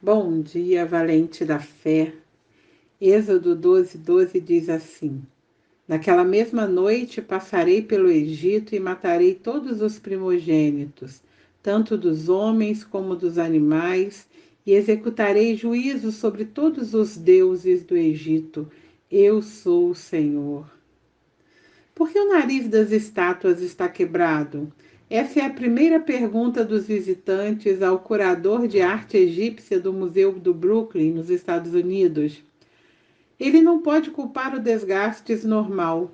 Bom dia, valente da fé. Êxodo 12:12 diz assim: Naquela mesma noite passarei pelo Egito e matarei todos os primogênitos, tanto dos homens como dos animais, e executarei juízo sobre todos os deuses do Egito. Eu sou o Senhor. Por que o nariz das estátuas está quebrado? Essa é a primeira pergunta dos visitantes ao curador de arte egípcia do Museu do Brooklyn, nos Estados Unidos. Ele não pode culpar o desgaste normal,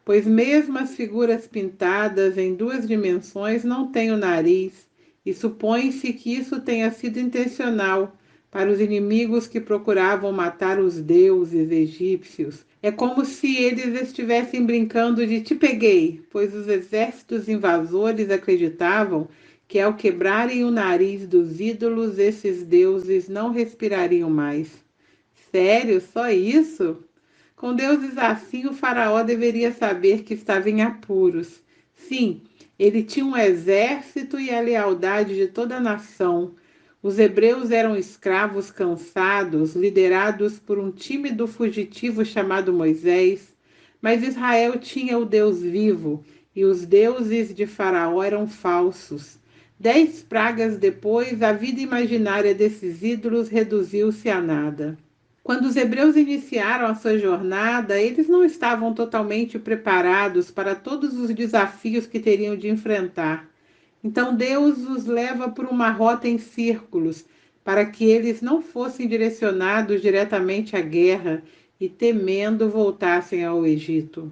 pois mesmo as figuras pintadas em duas dimensões não têm o nariz, e supõe-se que isso tenha sido intencional para os inimigos que procuravam matar os deuses egípcios. É como se eles estivessem brincando de te peguei, pois os exércitos invasores acreditavam que ao quebrarem o nariz dos ídolos, esses deuses não respirariam mais. Sério, só isso? Com deuses assim, o faraó deveria saber que estava em apuros. Sim, ele tinha um exército e a lealdade de toda a nação. Os hebreus eram escravos cansados, liderados por um tímido fugitivo chamado Moisés. Mas Israel tinha o Deus vivo e os deuses de Faraó eram falsos. 10 pragas depois, a vida imaginária desses ídolos reduziu-se a nada. Quando os hebreus iniciaram a sua jornada, eles não estavam totalmente preparados para todos os desafios que teriam de enfrentar. Então Deus os leva por uma rota em círculos, para que eles não fossem direcionados diretamente à guerra e, temendo, voltassem ao Egito.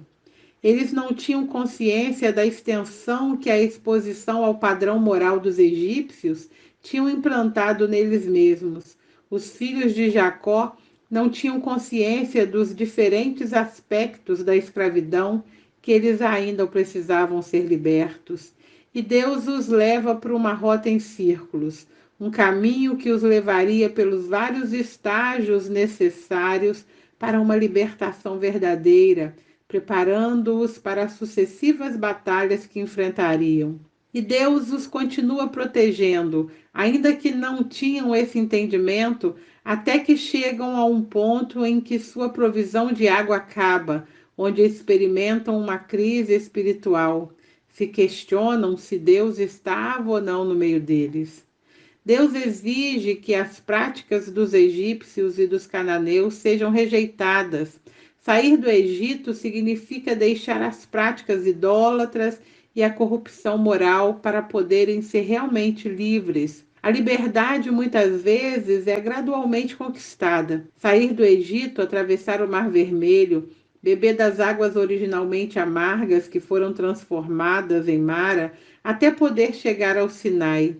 Eles não tinham consciência da extensão que a exposição ao padrão moral dos egípcios tinham implantado neles mesmos. Os filhos de Jacó não tinham consciência dos diferentes aspectos da escravidão que eles ainda precisavam ser libertos. E Deus os leva por uma rota em círculos, um caminho que os levaria pelos vários estágios necessários para uma libertação verdadeira, preparando-os para as sucessivas batalhas que enfrentariam. E Deus os continua protegendo, ainda que não tinham esse entendimento, até que chegam a um ponto em que sua provisão de água acaba, onde experimentam uma crise espiritual. Se questionam se Deus estava ou não no meio deles. Deus exige que as práticas dos egípcios e dos cananeus sejam rejeitadas. Sair do Egito significa deixar as práticas idólatras e a corrupção moral para poderem ser realmente livres. A liberdade muitas vezes é gradualmente conquistada. Sair do Egito, atravessar o Mar Vermelho, beber das águas originalmente amargas que foram transformadas em Mara, até poder chegar ao Sinai.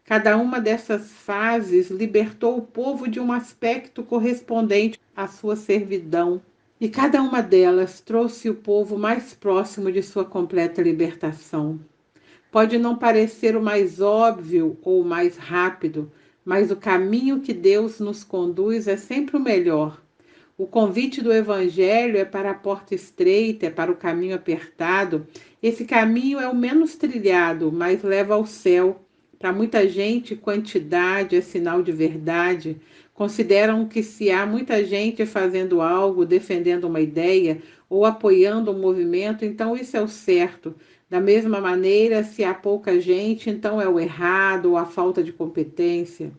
Cada uma dessas fases libertou o povo de um aspecto correspondente à sua servidão, e cada uma delas trouxe o povo mais próximo de sua completa libertação. Pode não parecer o mais óbvio ou o mais rápido, mas o caminho que Deus nos conduz é sempre o melhor. O convite do Evangelho é para a porta estreita, é para o caminho apertado. Esse caminho é o menos trilhado, mas leva ao céu. Para muita gente, quantidade é sinal de verdade. Consideram que se há muita gente fazendo algo, defendendo uma ideia ou apoiando um movimento, então isso é o certo. Da mesma maneira, se há pouca gente, então é o errado ou a falta de competência.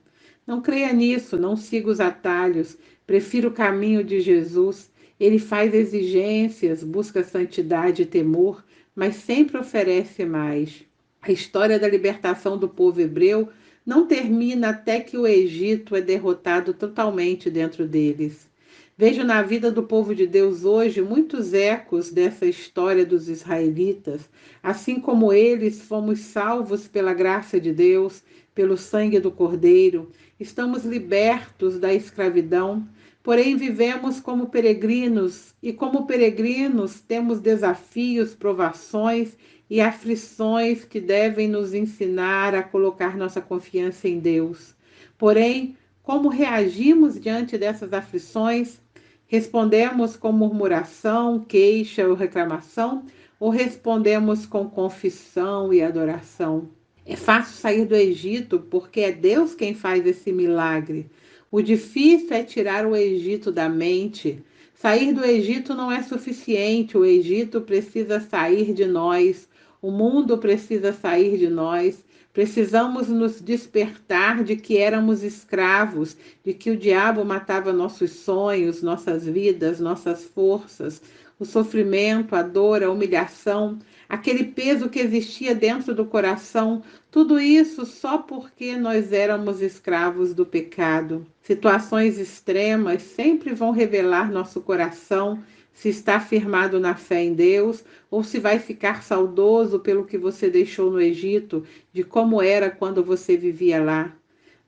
Não creia nisso, não siga os atalhos. Prefira o caminho de Jesus. Ele faz exigências, busca santidade e temor, mas sempre oferece mais. A história da libertação do povo hebreu não termina até que o Egito é derrotado totalmente dentro deles. Vejo na vida do povo de Deus hoje muitos ecos dessa história dos israelitas. Assim como eles, fomos salvos pela graça de Deus, pelo sangue do Cordeiro, estamos libertos da escravidão, porém vivemos como peregrinos, e como peregrinos temos desafios, provações e aflições que devem nos ensinar a colocar nossa confiança em Deus. Porém, como reagimos diante dessas aflições? Respondemos com murmuração, queixa ou reclamação, ou respondemos com confissão e adoração? É fácil sair do Egito porque é Deus quem faz esse milagre. O difícil é tirar o Egito da mente. Sair do Egito não é suficiente, o Egito precisa sair de nós, o mundo precisa sair de nós. Precisamos nos despertar de que éramos escravos, de que o diabo matava nossos sonhos, nossas vidas, nossas forças, o sofrimento, a dor, a humilhação, aquele peso que existia dentro do coração, tudo isso só porque nós éramos escravos do pecado. Situações extremas sempre vão revelar nosso coração, se está firmado na fé em Deus ou se vai ficar saudoso pelo que você deixou no Egito, de como era quando você vivia lá.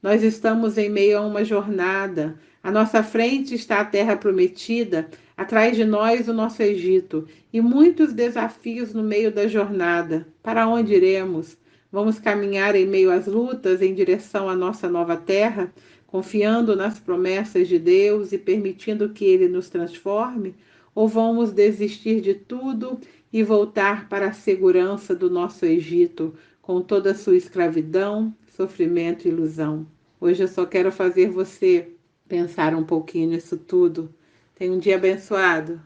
Nós estamos em meio a uma jornada. À nossa frente está a terra prometida, atrás de nós o nosso Egito e muitos desafios no meio da jornada. Para onde iremos? Vamos caminhar em meio às lutas em direção à nossa nova terra, confiando nas promessas de Deus e permitindo que Ele nos transforme? Ou vamos desistir de tudo e voltar para a segurança do nosso Egito, com toda a sua escravidão, sofrimento e ilusão? Hoje eu só quero fazer você pensar um pouquinho nisso tudo. Tenha um dia abençoado.